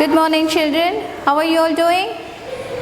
Good morning, children. How are you all doing?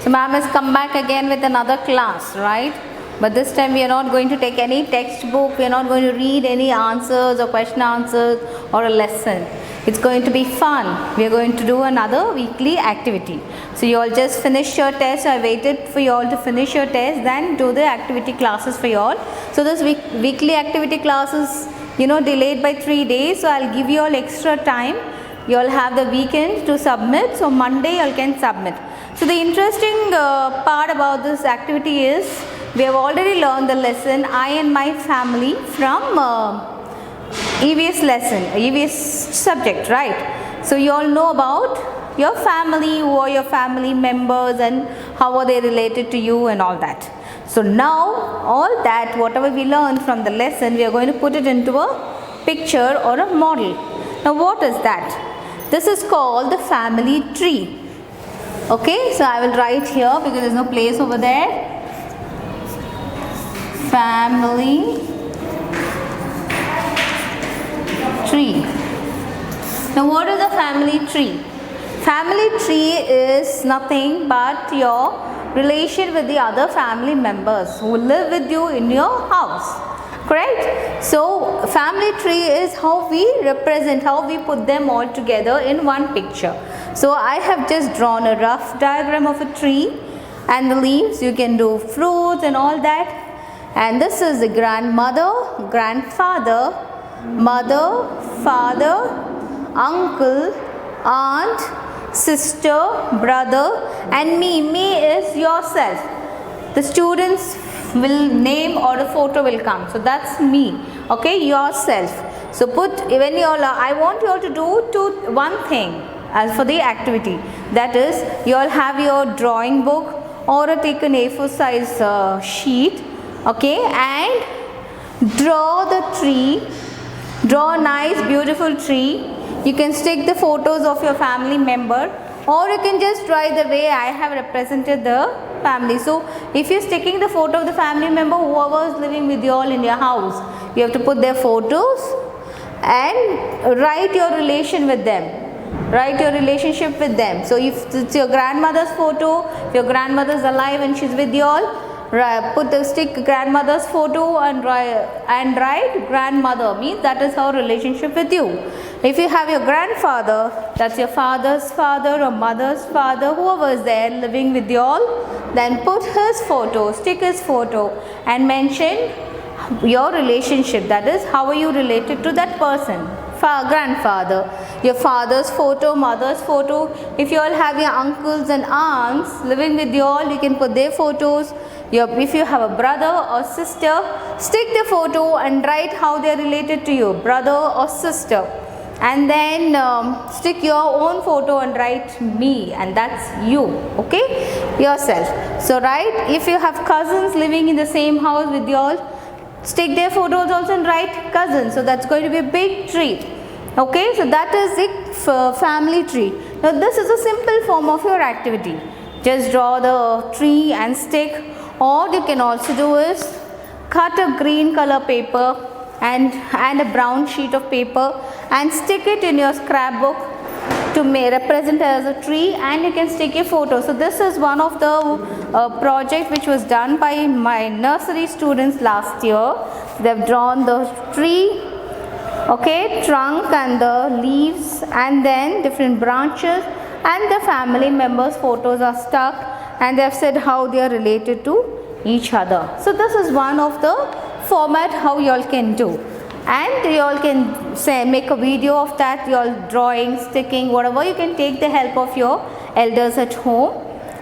So ma'am has come back again with another class, right? But this time we are not going to take any textbook. We are not going to read any answers or question answers or a lesson. It's going to be fun. We are going to do another weekly activity. So you all just finish your test. I waited for you all to finish your test, then do the activity classes for you all. So this weekly activity classes, delayed by 3 days. So I'll give you all extra time. You all have the weekend to submit. So Monday you all can submit. So the interesting part about this activity is we have already learned the lesson I and my family from EVS lesson, EVS subject, right? So you all know about your family, who are your family members and how are they related to you and all that. So now all that whatever we learned from the lesson, we are going to put it into a picture or a model. Now what is that? This is called the family tree. Okay, so I will write here because there is no place over there. Family tree. Now what is a family tree? Family tree is nothing but your relation with the other family members who live with you in your house. Correct? So family tree is how we represent, how we put them all together in one picture. So I have just drawn a rough diagram of a tree and the leaves. You can do fruits and all that. And this is the grandmother, grandfather, mother, father, uncle, aunt, sister, brother, and me. Me is yourself. The students will name or a photo will come. So that's me. Okay, yourself. So when you all, I want you all to do one thing as for the activity. That is, you all have your drawing book or take an A4 size sheet. Okay, and draw the tree. Draw a nice beautiful tree. You can stick the photos of your family member, or you can just write the way I have represented the family. So if you're sticking the photo of the family member, whoever is living with you all in your house, you have to put their photos and write your relation with them. Write your relationship with them. So if it's your grandmother's photo, if your grandmother is alive and she's with you all, stick grandmother's photo and write grandmother, means that is her relationship with you. If you have your grandfather, that's your father's father or mother's father, whoever is there living with you all, then put his photo, stick his photo and mention your relationship, that is how are you related to that person. Grandfather, your father's photo, mother's photo. If you all have your uncles and aunts living with you all, you can put their photos. If you have a brother or sister, stick the photo and write how they are related to you, brother or sister. And then stick your own photo and write me, and that's you, okay, yourself. So write, if you have cousins living in the same house with you all, stick their photos also and write cousins. So that's going to be a big tree. Okay, so that is the family tree. Now this is a simple form of your activity. Just draw the tree and stick, or you can also do is cut a green color paper and a brown sheet of paper and stick it in your scrapbook to represent as a tree, and you can stick a photo. So this is one of the project which was done by my nursery students last year. They have drawn the tree, okay, trunk and the leaves and then different branches, and the family members' photos are stuck, and they have said how they are related to each other. So this is one of the format how you all can do, and you all can make a video of that, your drawing, sticking, whatever. You can take the help of your elders at home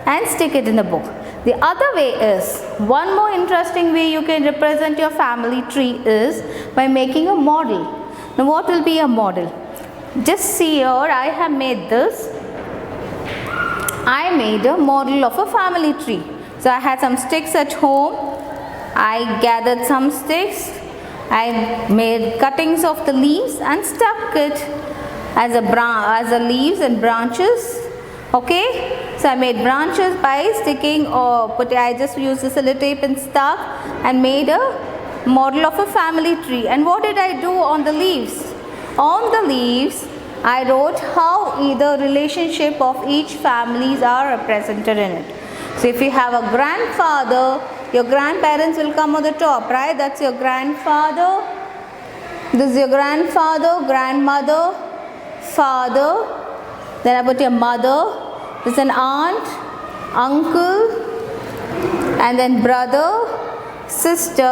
and stick it in the book. The other way is, one more interesting way you can represent your family tree is by making a model. Now what will be a model? Just see here, I have made this. I made a model of a family tree. So I had some sticks at home. I gathered some sticks. I made cuttings of the leaves and stuck it as a leaves and branches. Okay, so I made branches by sticking, I just used the sellotape and stuck and made a model of a family tree. And what did I do on the leaves? On the leaves I wrote how the relationship of each families are represented in it. So if you have a grandfather, your grandparents will come on the top, right? That's your grandfather. This is your grandfather, grandmother, father. Then I put your mother. This is an aunt, uncle, and then brother, sister,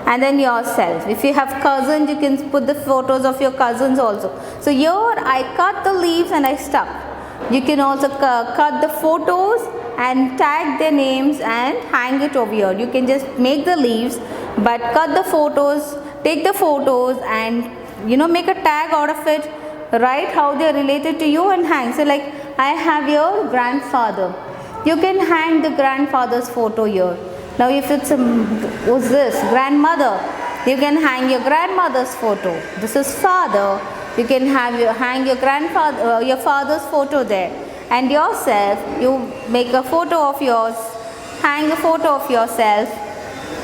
and then yourself. If you have cousins, you can put the photos of your cousins also. So here I cut the leaves and I stuck. You can also cut the photos and tag their names and hang it over here. You can just make the leaves, but cut the photos, take the photos and make a tag out of it, write how they are related to you and hang. So like I have your grandfather. You can hang the grandfather's photo here. Now if it's what's this? Grandmother. You can hang your grandmother's photo. This is father. You can hang your grandfather, your father's photo there. And yourself, you make a photo of yours, hang a photo of yourself.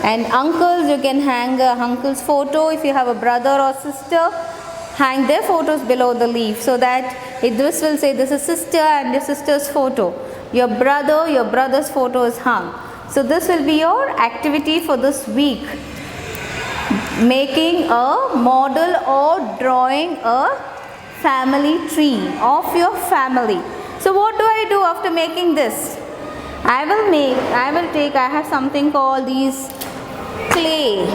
And uncles, you can hang a uncle's photo. If you have a brother or sister, hang their photos below the leaf, so that this will say this is sister and your sister's photo. Your brother's photo is hung. So this will be your activity for this week. Making a model or drawing a family tree of your family. So what do I do after making this? I have something called these clay.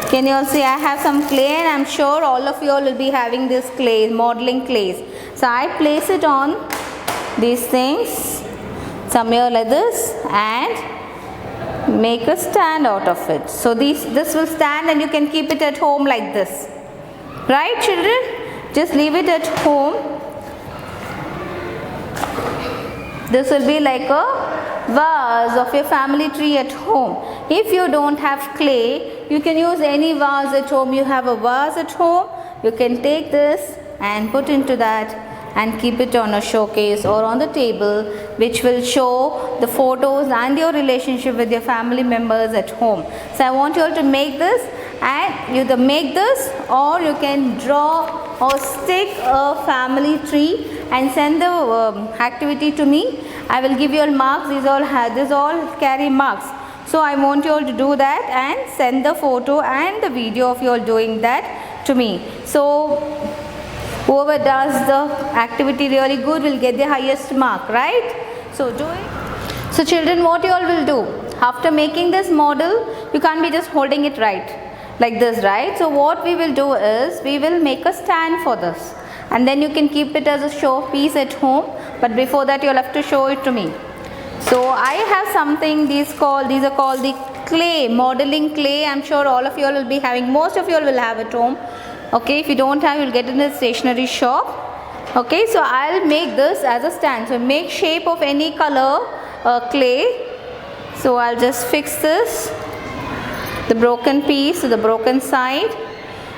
Can you all see I have some clay, and I'm sure all of you all will be having this clay, modeling clays. So I place it on these things, somewhere like this, and make a stand out of it. So this will stand and you can keep it at home like this. Right, children? Just leave it at home. This will be like a vase of your family tree at home. If you don't have clay, you can use any vase at home. You have a vase at home, you can take this and put into that and keep it on a showcase or on the table, which will show the photos and your relationship with your family members at home. So I want you all to make this, and either make this or you can draw or stick a family tree and send the activity to me. I will give you all marks. These all carry marks. So I want you all to do that and send the photo and the video of you all doing that to me. So whoever does the activity really good will get the highest mark, right? So do it. So children, what you all will do after making this model, you can't be just holding it right like this, right? So what we will do is we will make a stand for this, and then you can keep it as a show piece at home, but before that you'll have to show it to me. So I have something, these are called the clay, modeling clay. I'm sure all of you all will be having, most of you all will have at home. Okay, if you don't have, you'll get it in a stationery shop. Okay, so I'll make this as a stand. So make shape of any color clay. So I'll just fix this, the broken piece to the broken side,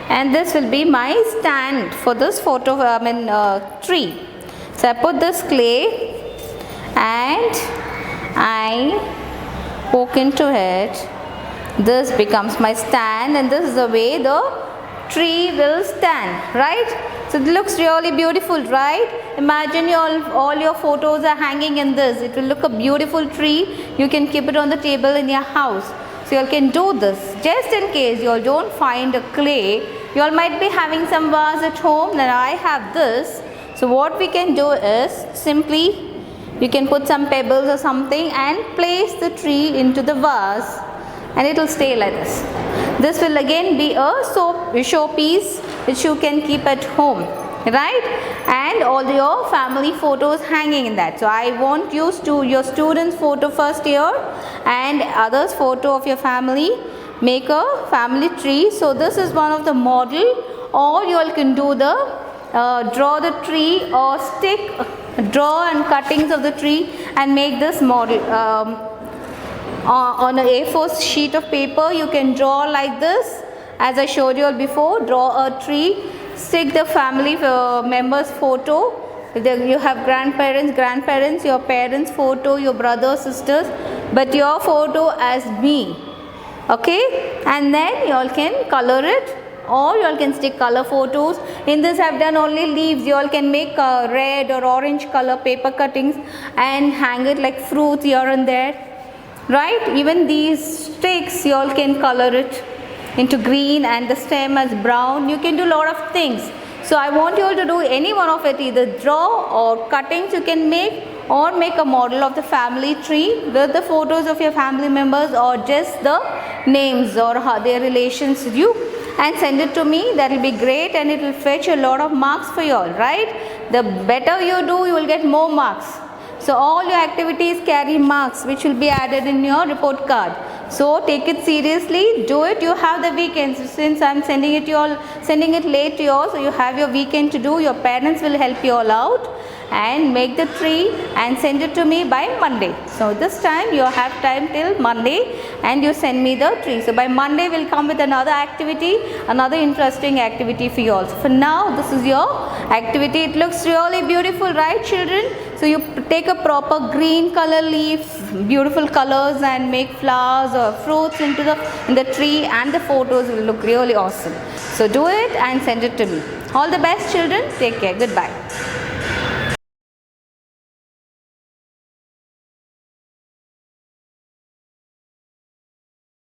and this will be my stand for this photo, tree. So I put this clay and I poke into it. This becomes my stand, and this is the way the tree will stand, right? So it looks really beautiful, right? Imagine all your photos are hanging in this. It will look a beautiful tree. You can keep it on the table in your house. So you all can do this. Just in case you all don't find a clay, you all might be having some vase at home. Then I have this. So what we can do is simply you can put some pebbles or something and place the tree into the vase, and it will stay like this. This will again be a showpiece which you can keep at home, right? And all your family photos hanging in that. So I want you to your students' photo first here and others' photo of your family. Make a family tree. So this is one of the model, or you all can do the draw the tree or draw and cuttings of the tree and make this model. On an A4 sheet of paper, you can draw like this, as I showed you all before. Draw a tree, stick the family members' photo. You have grandparents, your parents' photo, your brothers, sisters, but your photo as me. Okay, and then you all can color it or you all can stick color photos. In this I have done only leaves. You all can make red or orange color paper cuttings and hang it like fruits here and there, right? Even these sticks you all can color it into green and the stem as brown. You can do a lot of things. So I want you all to do any one of it, either draw or cuttings you can make, or make a model of the family tree with the photos of your family members or just the names or how their relations with you, and send it to me. That will be great and it will fetch a lot of marks for you all, right? The better you do, you will get more marks. So all your activities carry marks which will be added in your report card. So take it seriously, do it. You have the weekend. Since I am sending it late to you all, so you have your weekend to do. Your parents will help you all out and make the tree and send it to me by Monday. So this time you have time till Monday and you send me the tree. So by Monday we'll come with another activity, another interesting activity for you all. So for now, this is your activity. It looks really beautiful, right children? So you take a proper green color leaves, beautiful colors, and make flowers or fruits in the tree, and the photos will look really awesome. So do it and send it to me. All the best children. Take care. Goodbye.